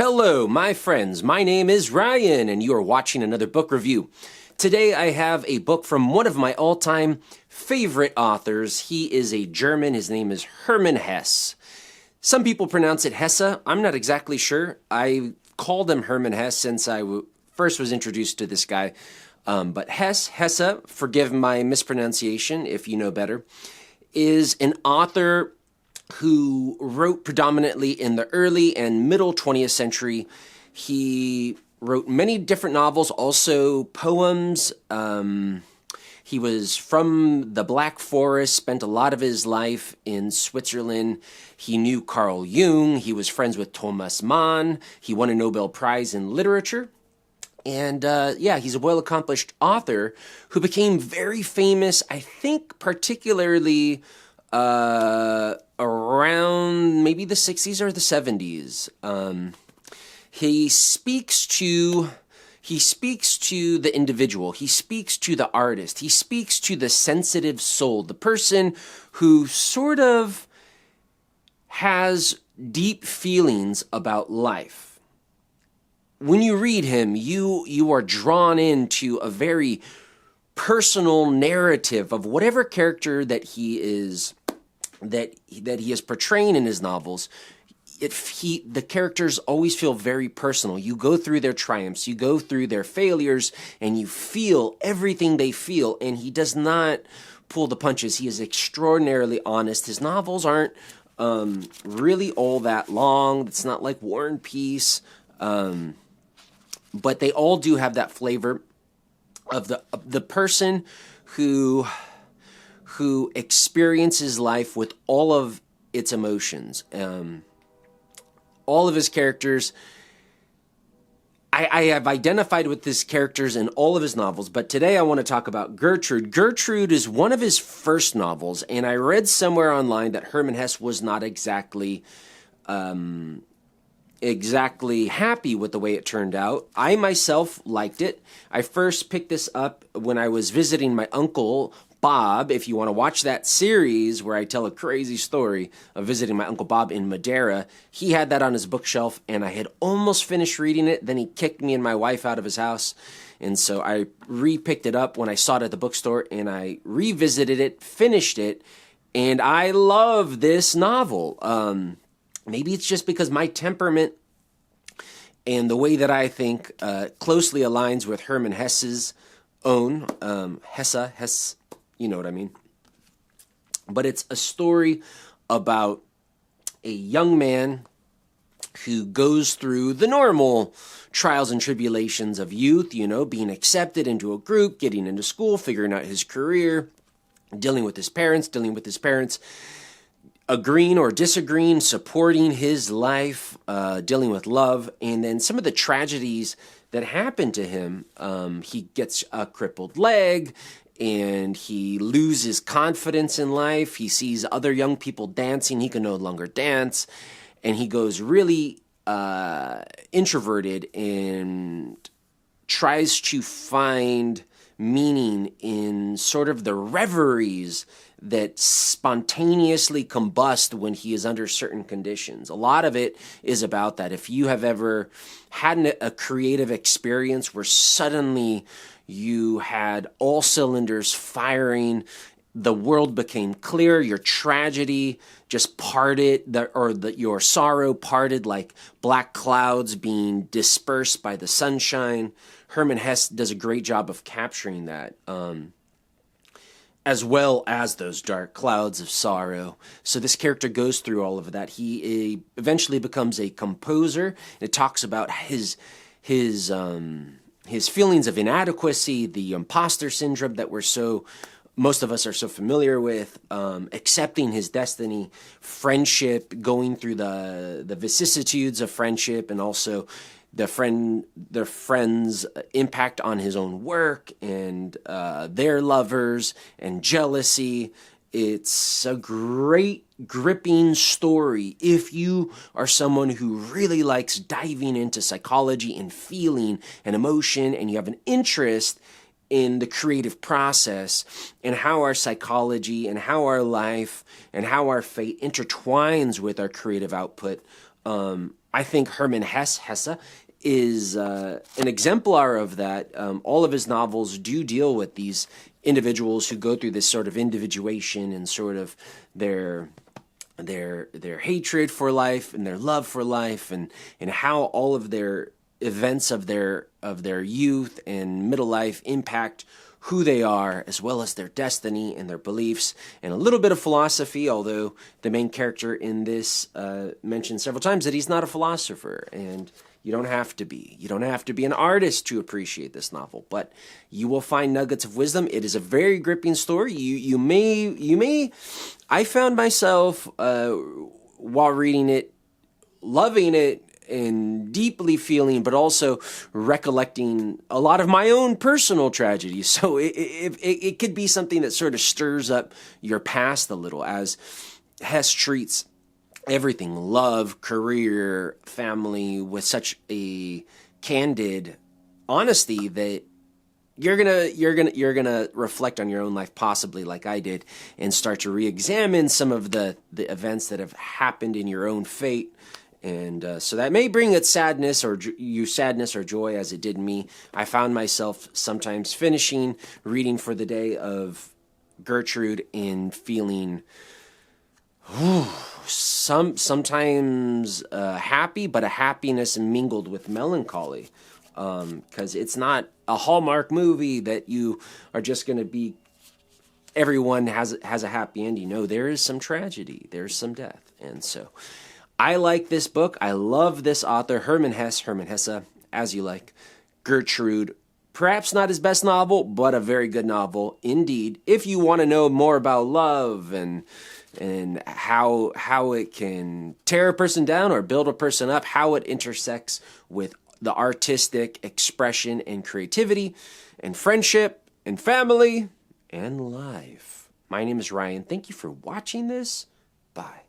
Hello, my friends. My name is Ryan, and you are watching another book review. Today I have a book from one of my all-time favorite authors. He is a German. His name is Hermann Hesse. Some people pronounce it Hesse. I'm not exactly sure. I called him Hermann Hesse since I first was introduced to this guy. But Hesse, forgive my mispronunciation if you know better, is an author who wrote predominantly in the early and middle 20th century. He wrote many different novels, also poems. He was from the Black Forest, spent a lot of his life in Switzerland. He knew Carl Jung. He was friends with Thomas Mann. He won a Nobel Prize in literature. And he's a well-accomplished author who became very famous, I think particularly around maybe the 60s or the 70s. He speaks to the individual. He speaks to the artist. He speaks to the sensitive soul, the person who sort of has deep feelings about life. When you read him, you are drawn into a very personal narrative of whatever character that he is portraying in his novels. The characters always feel very personal. You go through their triumphs, you go through their failures, and you feel everything they feel, and he does not pull the punches. He is extraordinarily honest. His novels aren't really all that long. It's not like War and Peace, but they all do have that flavor of the person who experiences life with all of its emotions. All of his characters, I have identified with his characters in all of his novels, but today I want to talk about Gertrude. Gertrude is one of his first novels, and I read somewhere online that Hermann Hesse was not exactly happy with the way it turned out. I myself liked it. I first picked this up when I was visiting my uncle Bob. If you want to watch that series where I tell a crazy story of visiting my Uncle Bob in Madeira, he had that on his bookshelf, and I had almost finished reading it. Then he kicked me and my wife out of his house, and so I re-picked it up when I saw it at the bookstore, and I revisited it, finished it, and I love this novel. Maybe it's just because my temperament and the way that I think closely aligns with Hermann Hesse's own. Hesse, you know what I mean. But it's a story about a young man who goes through the normal trials and tribulations of youth, being accepted into a group, getting into school, figuring out his career, dealing with his parents, agreeing or disagreeing, supporting his life, dealing with love, and then some of the tragedies that happen to him. He gets a crippled leg, and he loses confidence in life. He sees other young people dancing. He can no longer dance, and he goes really introverted and tries to find meaning in sort of the reveries that spontaneously combust when he is under certain conditions. A lot of it is about that. If you have ever had a creative experience where suddenly you had all cylinders firing, the world became clear, your tragedy just parted, your sorrow parted like black clouds being dispersed by the sunshine. Hermann Hesse does a great job of capturing that, as well as those dark clouds of sorrow. So this character goes through all of that. He eventually becomes a composer. It talks about his feelings of inadequacy, the imposter syndrome that most of us are so familiar with, accepting his destiny, friendship, going through the vicissitudes of friendship, and also the friend's impact on his own work and their lovers and jealousy. It's a great, gripping story if you are someone who really likes diving into psychology and feeling and emotion, and you have an interest in the creative process and how our psychology and how our life and how our fate intertwines with our creative output. I think Hermann Hesse is an exemplar of that. All of his novels do deal with these individuals who go through this sort of individuation and sort of their hatred for life and their love for life, and how all of their events of their youth and middle life impact who they are, as well as their destiny and their beliefs, and a little bit of philosophy, although the main character in this mentions several times that he's not a philosopher, and you don't have to be. You don't have to be an artist to appreciate this novel, but you will find nuggets of wisdom. It is a very gripping story. You may. I found myself while reading it, loving it and deeply feeling, but also recollecting a lot of my own personal tragedies. So it could be something that sort of stirs up your past a little, as Hess treats everything, love, career, family, with such a candid honesty that you're gonna reflect on your own life, possibly like I did, and start to re-examine some of the events that have happened in your own fate. And so that may bring it sadness or joy, as it did me. I found myself sometimes finishing reading for the day of Gertrude and feeling sometimes happy, but a happiness mingled with melancholy, because it's not a Hallmark movie that you are just going to be, everyone has a happy ending. No, there is some tragedy, there's some death. And so I like this book. I love this author, Hermann Hesse, as you like. Gertrude, perhaps not his best novel, but a very good novel indeed. If you want to know more about love and how it can tear a person down or build a person up, how it intersects with the artistic expression and creativity and friendship and family and life. My name is Ryan. Thank you for watching this. Bye.